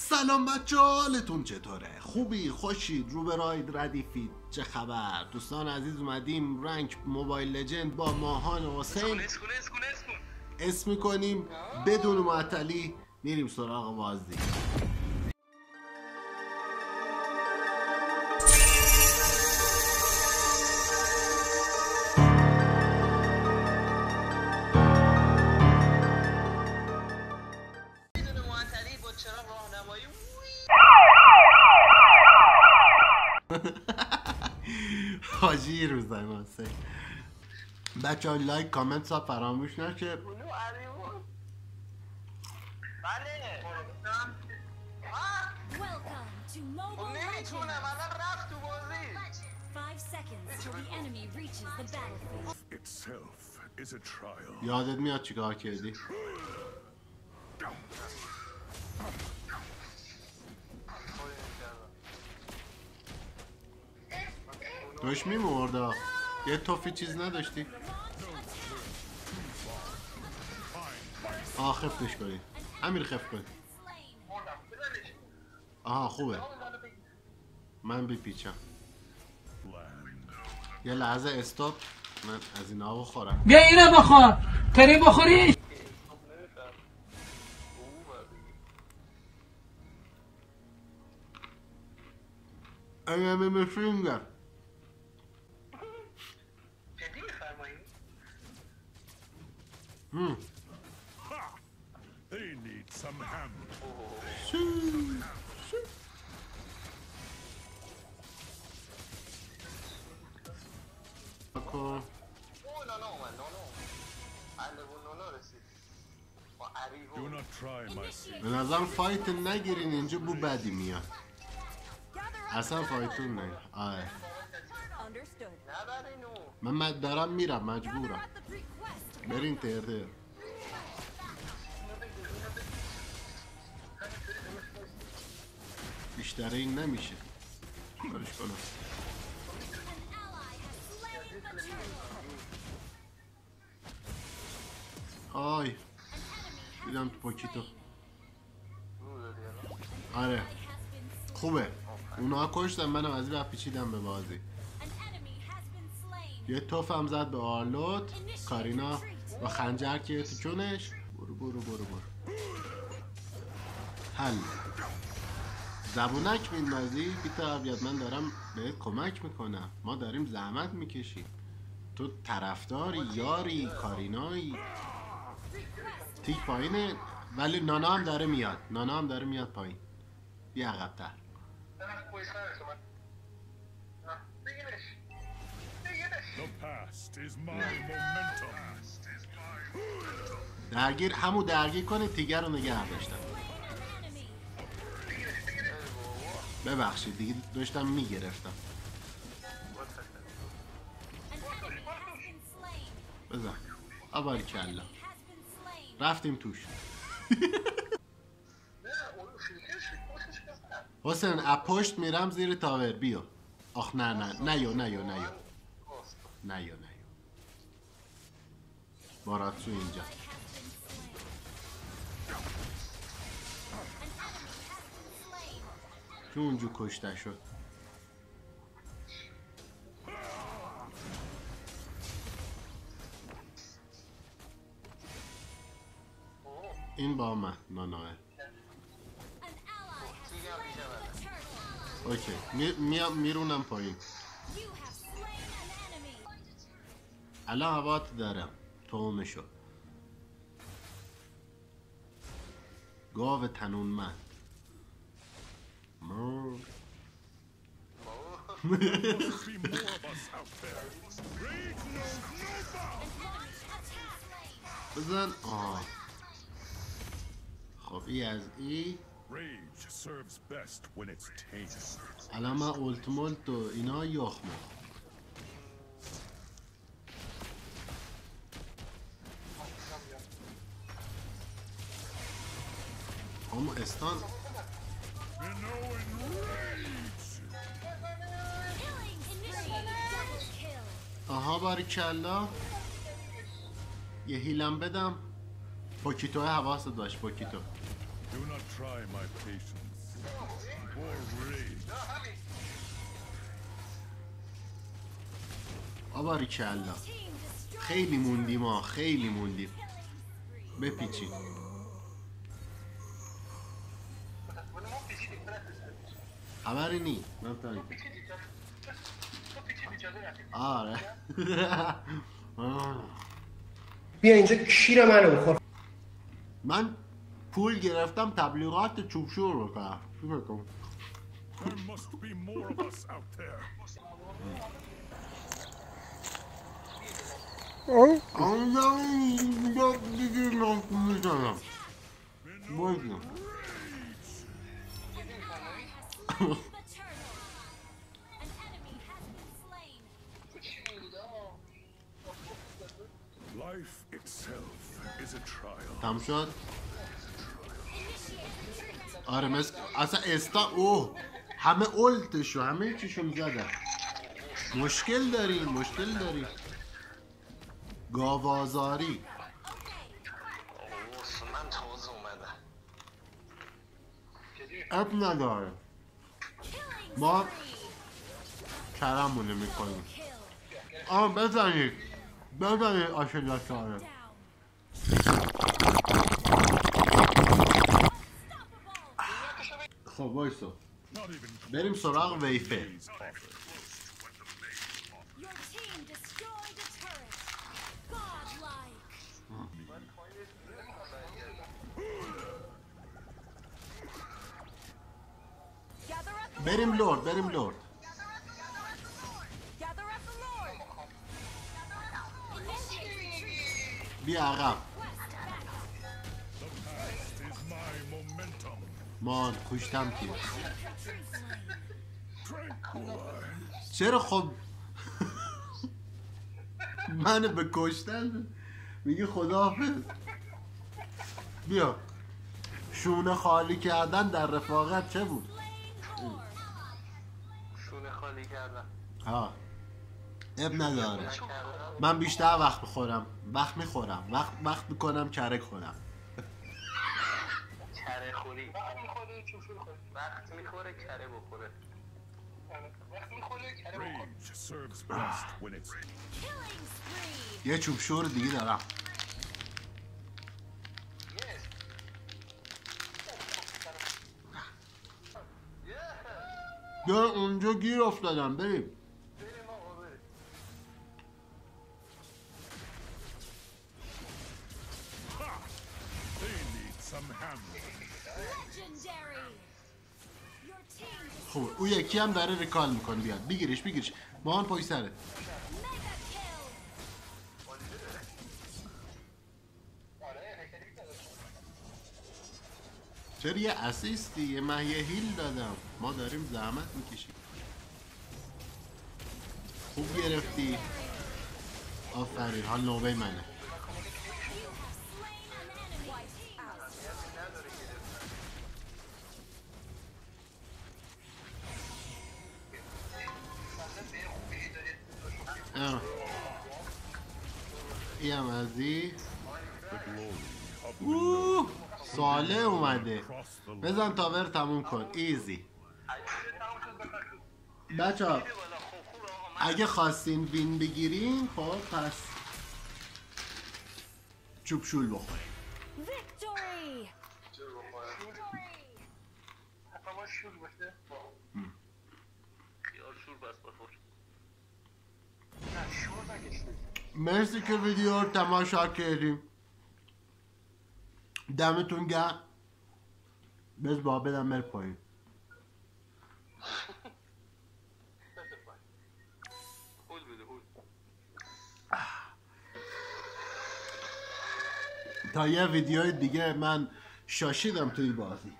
سلام بچه ها، حالتون چطوره؟ خوبی؟ خوشید؟ رو به راید ردیفید؟ چه خبر؟ دوستان عزیز اومدیم رنگ موبایل لجند با ماهان و حسین اسم میکنیم بدون معطلی میریم سراغ بازی. حاجی روزنه حسین بچه ها لایک کامنت ها فراموش نشه. یادت میاد چیکار کردی؟ داشت میمورد یه توفی چیز نداشتی؟ خفتش کنی امیر خفت کنی. آها خوبه من بپیچم یه لحظه استاپ من از این آب بخورم. بیا اینو بخور تری بخوری. اینمی مفینگم They need some ham. Do not try my seed. به نظرم فایت نگیرین اینجا بو بدی میاد اصلا فایتون نه. آره من دارم میرم مجبورم برین تر بیشتر این نمیشه کارش کنم. آی دیدم تو پاکیتو. آره خوبه اونا کشتن منم از این پیچیدم به بازی. یه توفم زد به آرلوت کارینا و خنجر که تو چونش. برو حل زبونک میندازی بیتا بیاد من دارم بهت کمک میکنم ما داریم زحمت میکشیم تو طرفداری یاری کارینایی. تیک پایینه ولی نانا هم داره میاد پایین. بیا عقب‌تر درگیر کنید تیگر رو نگه داشتم. ببخشید دیگه داشتم میگرفتم. بزن آباری کلا رفتیم توش. حسین از پشت میرم زیر تاور بیا. آخ نه باراتسو اینجا چون اونجا کشته شد. این با من ناناه اوکی میرونم پایین. الان هوات دارم تومشو گاو تنونمند. بزن خب ای از ای الان من اولتمولت و اینا یخمه. اما استان آها باریکلا یه هیلم بدم. پوکیتو حواست باش پوکیتو Do not try my patience or rage. آباریکلا خیلی موندیم ها، خیلی موندیم. بپیچید. خبری نی من تانیم. آره. بیا اینجا کیر منو بخور. من پول گرفتم تبلیغات چوبشور بکنم. چی بکنم؟ There must be more of us out there. Life itself is a trial. تم شد؟ آره مثل اصلا اوه همه اولتشو همه چیشون زدن. مشکل داریم گاوازاری. من تازه اومدم. اب نداره ما کرمونه میکنیم. بزنید آشلاتاره. خب وایسو Not even بریم سراغ ویفه. these offers. Your team destroyed a turret. Godlike. Gather up the بریم لورد Gather up the Lord. Initiate retreat. بیا عقب. West back. The past is my momentum. مان کشتم که Tranquilize. چرا خب منو به کشتن میگی خداحافظ. بیا شونه خالی کردن در رفاقت چه بود؟ شونه خالی کردم. ها اب نداره. نکردم. من بیشتر وقت میخورم وقت میکنم کرک خورم. کره خوری. وقت میخوره کره بخوره. Rage serves best when it's Killing spree. یه چوب شور دیگه دارم. یا اونجا گیر افتادم. بریم they need some handling. Legendary. Your team خوب او یکی هم داره ریکال میکنه. بیاد بگیرش با پای سره. mega kill. چرا یه اسیستی من یه هیل دادم. ما داریم زحمت میکشیم. خوب گرفتی. آفرین حال نوبه منه. You have slain an enemy. Team این هم ازی. The glory of the اوه ساله اومده. across the بزن تاور تموم کن. ایزی بچه ها اگه خواستین وین بگیرین خب پس چوب شول بخورین. victory. خیال شور بس بخور. مرسی که ویدیو رو تماشا کردیم. دمتون گرم. بز با بدم بر پایین. هول بده هول. تا یه ویدیوی دیگه من شاشیدم توی بازی.